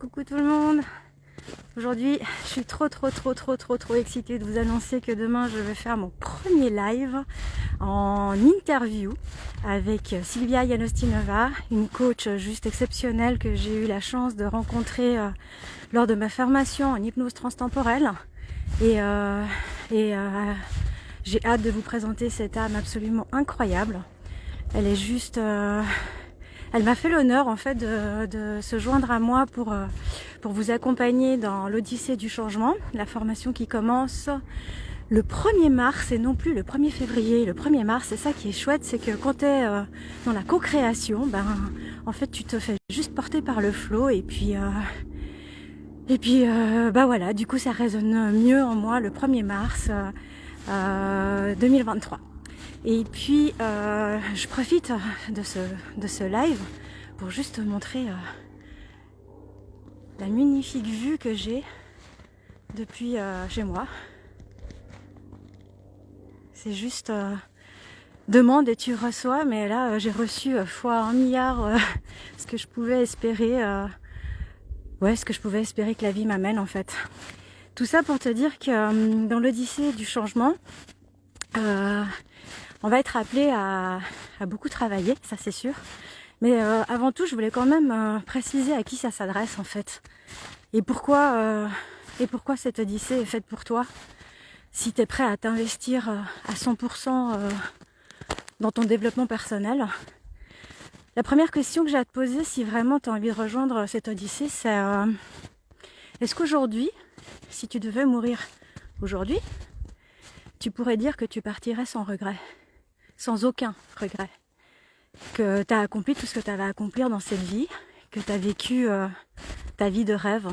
Coucou tout le monde. Aujourd'hui, je suis trop excitée de vous annoncer que demain je vais faire mon premier live en interview avec Silvia Iannostinova, une coach juste exceptionnelle que j'ai eu la chance de rencontrer lors de ma formation en hypnose transtemporelle. Et j'ai hâte de vous présenter cette âme absolument incroyable. Elle est juste... Elle m'a fait l'honneur en fait de se joindre à moi pour vous accompagner dans l'Odyssée du changement, la formation qui commence le 1er mars et non plus le 1er février. Le 1er mars, c'est ça qui est chouette, c'est que quand tu es dans la co-création, en fait tu te fais juste porter par le flow et puis voilà, du coup ça résonne mieux en moi le 1er mars 2023. Et puis je profite de ce live pour juste te montrer la magnifique vue que j'ai depuis chez moi. C'est juste demande et tu reçois, mais là j'ai reçu fois 1 milliard ce que je pouvais espérer, ce que je pouvais espérer que la vie m'amène en fait. Tout ça pour te dire que dans l'Odyssée du changement, on va être appelé à beaucoup travailler, ça c'est sûr. Mais avant tout, je voulais quand même préciser à qui ça s'adresse en fait. Et pourquoi cette Odyssée est faite pour toi. Si tu es prêt à t'investir à 100% dans ton développement personnel. La première question que j'ai à te poser, si vraiment tu as envie de rejoindre cette Odyssée, c'est est-ce qu'aujourd'hui, si tu devais mourir aujourd'hui, tu pourrais dire que tu partirais sans regret, sans aucun regret, que tu as accompli tout ce que tu avais à accomplir dans cette vie, que tu as vécu ta vie de rêve.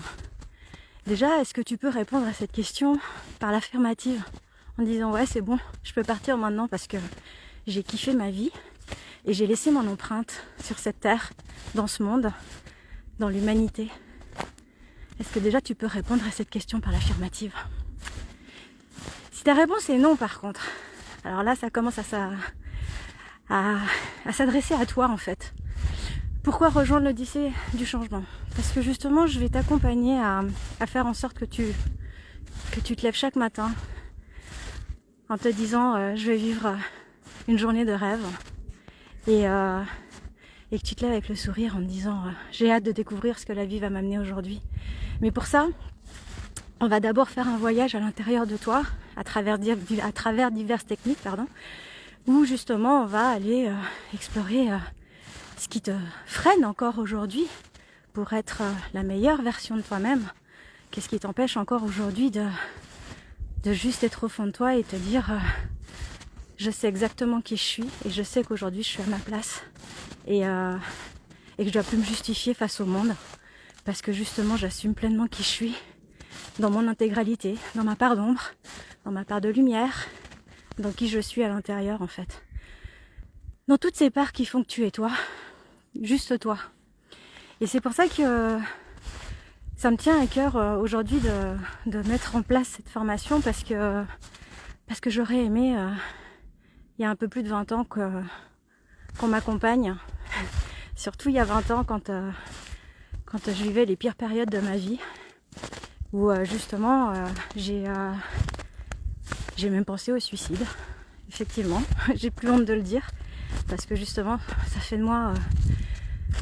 Déjà, est-ce que tu peux répondre à cette question par l'affirmative, en disant ouais c'est bon, je peux partir maintenant parce que j'ai kiffé ma vie et j'ai laissé mon empreinte sur cette terre, dans ce monde, dans l'humanité. Est-ce que déjà tu peux répondre à cette question par l'affirmative? Si ta réponse est non par contre, alors là ça commence à s'adresser à toi en fait. Pourquoi rejoindre l'Odyssée du changement? Parce que justement je vais t'accompagner à faire en sorte que tu te lèves chaque matin en te disant je vais vivre une journée de rêve et que tu te lèves avec le sourire en te disant j'ai hâte de découvrir ce que la vie va m'amener aujourd'hui. Mais pour ça, on va d'abord faire un voyage à l'intérieur de toi à travers diverses techniques, où justement on va aller explorer ce qui te freine encore aujourd'hui pour être la meilleure version de toi-même. Qu'est-ce qui t'empêche encore aujourd'hui de juste être au fond de toi et te dire je sais exactement qui je suis et je sais qu'aujourd'hui je suis à ma place et que je dois plus me justifier face au monde parce que justement j'assume pleinement qui je suis dans mon intégralité, dans ma part d'ombre, dans ma part de lumière, dans qui je suis à l'intérieur en fait. Dans toutes ces parts qui font que tu es toi, juste toi. Et c'est pour ça que ça me tient à cœur aujourd'hui de mettre en place cette formation parce que j'aurais aimé, il y a un peu plus de 20 ans qu'on m'accompagne. Surtout il y a 20 ans quand je vivais les pires périodes de ma vie où justement j'ai même pensé au suicide. Effectivement, j'ai plus honte de le dire parce que justement ça fait de moi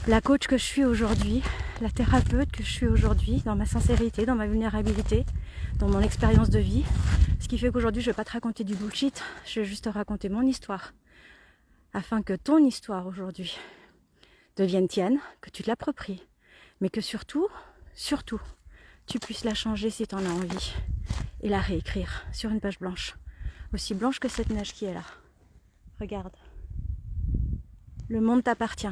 la coach que je suis aujourd'hui, la thérapeute que je suis aujourd'hui, dans ma sincérité, dans ma vulnérabilité, dans mon expérience de vie. Ce qui fait qu'aujourd'hui je vais pas te raconter du bullshit, je vais juste te raconter mon histoire afin que ton histoire aujourd'hui devienne tienne, que tu te l'appropries, mais que surtout, tu puisses la changer si tu en as envie et la réécrire sur une page blanche, aussi blanche que cette neige qui est là. Regarde, le monde t'appartient.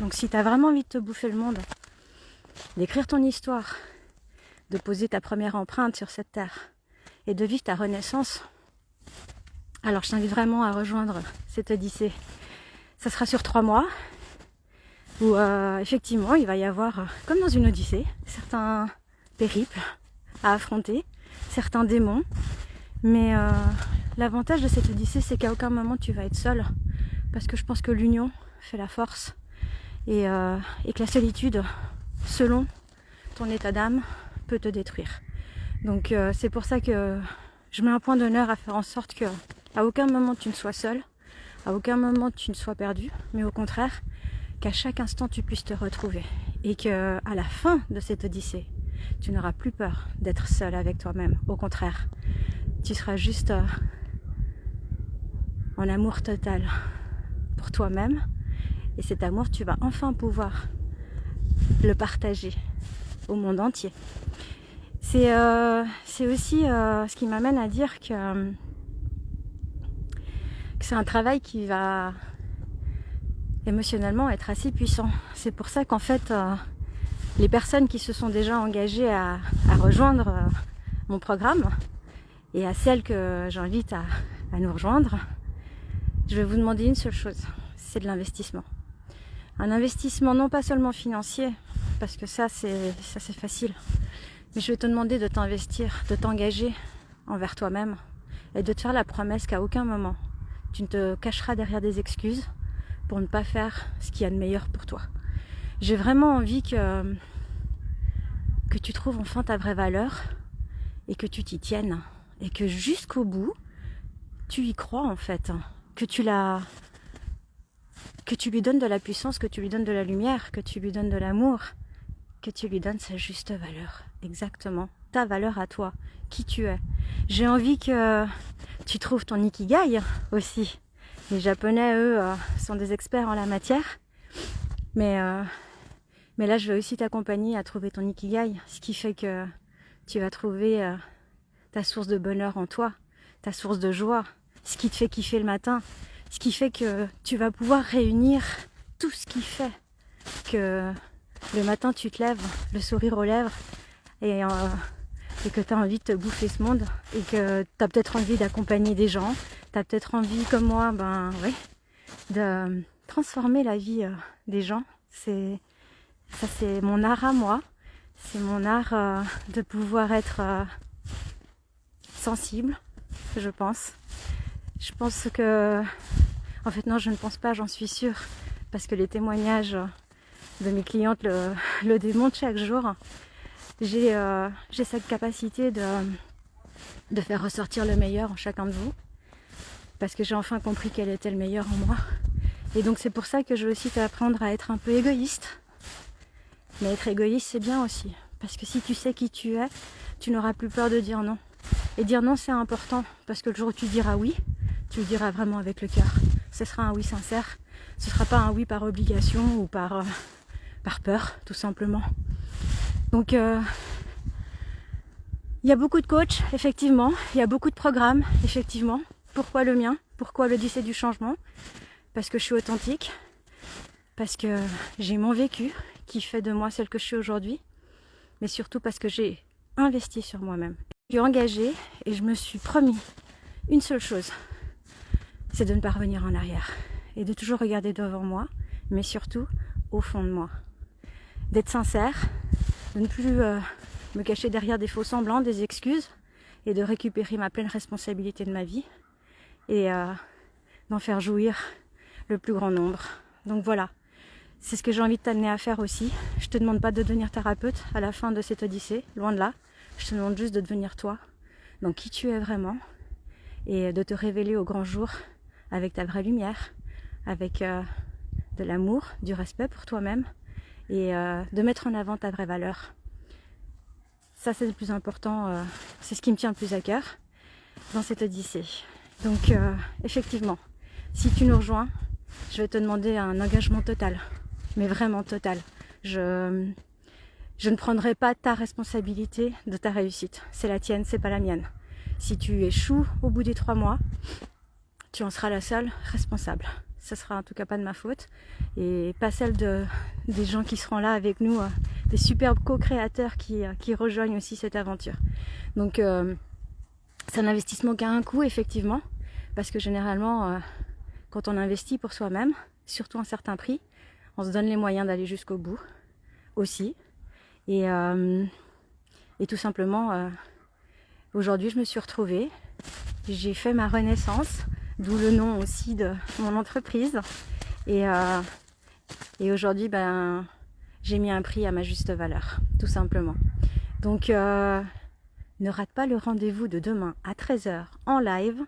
Donc si tu as vraiment envie de te bouffer le monde, d'écrire ton histoire, de poser ta première empreinte sur cette terre et de vivre ta renaissance, alors je t'invite vraiment à rejoindre cette Odyssée. Ça sera sur 3 mois où effectivement il va y avoir, comme dans une Odyssée, certains périples à affronter, certains démons, mais l'avantage de cette Odyssée c'est qu'à aucun moment tu vas être seul parce que je pense que l'union fait la force et que la solitude, selon ton état d'âme peut te détruire. Donc c'est pour ça que je mets un point d'honneur à faire en sorte que à aucun moment tu ne sois seul, à aucun moment tu ne sois perdu, mais au contraire, qu'à chaque instant tu puisses te retrouver. Et que à la fin de cette odyssée, tu n'auras plus peur d'être seul avec toi-même. Au contraire, tu seras juste en amour total pour toi-même. Et cet amour, tu vas enfin pouvoir le partager au monde entier. C'est aussi ce qui m'amène à dire que c'est un travail qui va émotionnellement être assez puissant. C'est pour ça qu'en fait, les personnes qui se sont déjà engagées à rejoindre mon programme et à celles que j'invite à nous rejoindre, je vais vous demander une seule chose, c'est de l'investissement. Un investissement non pas seulement financier, parce que ça c'est facile, mais je vais te demander de t'investir, de t'engager envers toi-même et de te faire la promesse qu'à aucun moment tu ne te cacheras derrière des excuses pour ne pas faire ce qu'il y a de meilleur pour toi. J'ai vraiment envie que tu trouves enfin ta vraie valeur et que tu t'y tiennes et que jusqu'au bout tu y crois en fait, que tu lui donnes de la puissance, que tu lui donnes de la lumière, que tu lui donnes de l'amour, que tu lui donnes sa juste valeur, exactement, ta valeur à toi, qui tu es. J'ai envie que tu trouves ton ikigai aussi. Les Japonais, eux, sont des experts en la matière, mais là, je vais aussi t'accompagner à trouver ton ikigai, ce qui fait que tu vas trouver ta source de bonheur en toi, ta source de joie, ce qui te fait kiffer le matin, ce qui fait que tu vas pouvoir réunir tout ce qui fait que le matin tu te lèves, le sourire aux lèvres et que tu as envie de te bouffer ce monde et que tu as peut-être envie d'accompagner des gens, tu as peut-être envie comme moi de transformer la vie des gens. C'est mon art à moi, c'est mon art de pouvoir être sensible, je pense. Je pense que... En fait non, je ne pense pas, j'en suis sûre, parce que les témoignages de mes clientes le démontrent chaque jour. J'ai cette capacité de faire ressortir le meilleur en chacun de vous, parce que j'ai enfin compris quel était le meilleur en moi. Et donc c'est pour ça que je veux aussi t'apprendre à être un peu égoïste. Mais être égoïste, c'est bien aussi, parce que si tu sais qui tu es, tu n'auras plus peur de dire non. Et dire non, c'est important, parce que le jour où tu diras oui, tu le diras vraiment avec le cœur. Ce sera un oui sincère, ce ne sera pas un oui par obligation ou par peur, tout simplement. Donc, il y a beaucoup de coachs, effectivement, il y a beaucoup de programmes, effectivement. Pourquoi le mien? Pourquoi l'Odyssée du changement? Parce que je suis authentique, parce que j'ai mon vécu qui fait de moi celle que je suis aujourd'hui, mais surtout parce que j'ai investi sur moi-même. Je suis engagée et je me suis promis une seule chose, c'est de ne pas revenir en arrière et de toujours regarder devant moi, mais surtout au fond de moi. D'être sincère, de ne plus me cacher derrière des faux semblants, des excuses, et de récupérer ma pleine responsabilité de ma vie et d'en faire jouir le plus grand nombre. Donc voilà, c'est ce que j'ai envie de t'amener à faire aussi. Je te demande pas de devenir thérapeute à la fin de cette odyssée, loin de là. Je te demande juste de devenir toi, donc qui tu es vraiment, et de te révéler au grand jour avec ta vraie lumière, avec de l'amour, du respect pour toi-même, et de mettre en avant ta vraie valeur. Ça, c'est le plus important, c'est ce qui me tient le plus à cœur dans cette odyssée. Donc effectivement, si tu nous rejoins, je vais te demander un engagement total, mais vraiment total. Je ne prendrai pas ta responsabilité de ta réussite. C'est la tienne, c'est pas la mienne. Si tu échoues au bout des 3 mois, tu en seras la seule responsable. Ce sera en tout cas pas de ma faute et pas celle des gens qui seront là avec nous, des superbes co-créateurs qui rejoignent aussi cette aventure. Donc c'est un investissement qui a un coût, effectivement, parce que généralement quand on investit pour soi-même, surtout un certain prix, on se donne les moyens d'aller jusqu'au bout aussi. Et tout simplement, aujourd'hui je me suis retrouvée, j'ai fait ma renaissance, d'où le nom aussi de mon entreprise. Et aujourd'hui, j'ai mis un prix à ma juste valeur, tout simplement. Donc ne rate pas le rendez-vous de demain à 13h en live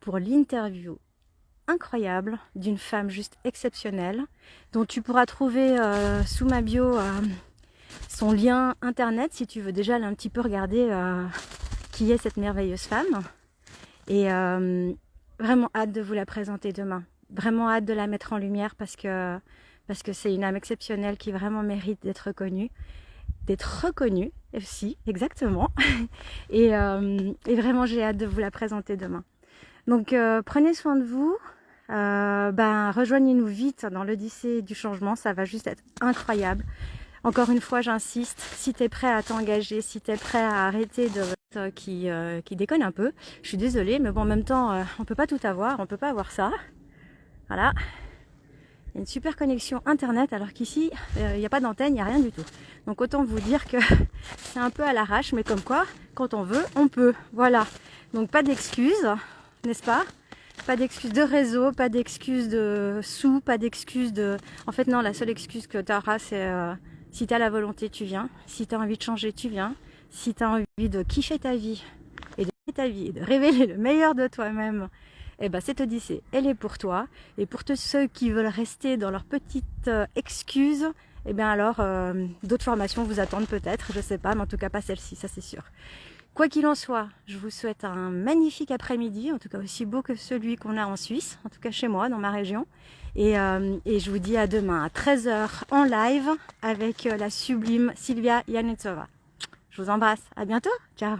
pour l'interview incroyable d'une femme juste exceptionnelle, dont tu pourras trouver sous ma bio son lien internet si tu veux déjà aller un petit peu regarder qui est cette merveilleuse femme. Et vraiment hâte de vous la présenter demain. Vraiment hâte de la mettre en lumière parce que c'est une âme exceptionnelle qui vraiment mérite d'être reconnue aussi, exactement. Et vraiment j'ai hâte de vous la présenter demain. Donc prenez soin de vous. Rejoignez-nous vite dans l'Odyssée du changement, ça va juste être incroyable. Encore une fois, j'insiste, si tu es prêt à t'engager, si tu es prêt à arrêter de qui déconne un peu, je suis désolée, mais bon, en même temps, on peut pas tout avoir, on peut pas avoir ça. Voilà. Il y a une super connexion internet, alors qu'ici, il n'y a pas d'antenne, il n'y a rien du tout. Donc autant vous dire que c'est un peu à l'arrache, mais comme quoi, quand on veut, on peut. Voilà. Donc pas d'excuses, n'est-ce pas ? Pas d'excuses de réseau, pas d'excuses de sous, pas d'excuses de... En fait, non, la seule excuse que tu auras, c'est... si tu as la volonté, tu viens. Si tu as envie de changer, tu viens. Si tu as envie de kiffer ta vie et de révéler le meilleur de toi-même, eh ben cette Odyssée, elle est pour toi. Et pour tous ceux qui veulent rester dans leurs petites excuses, eh bien alors d'autres formations vous attendent peut-être, je sais pas, mais en tout cas pas celle-ci, ça c'est sûr. Quoi qu'il en soit, je vous souhaite un magnifique après-midi, en tout cas aussi beau que celui qu'on a en Suisse, en tout cas chez moi, dans ma région. Et je vous dis à demain à 13h en live avec la sublime Silvia Yanetsova. Je vous embrasse, à bientôt, ciao.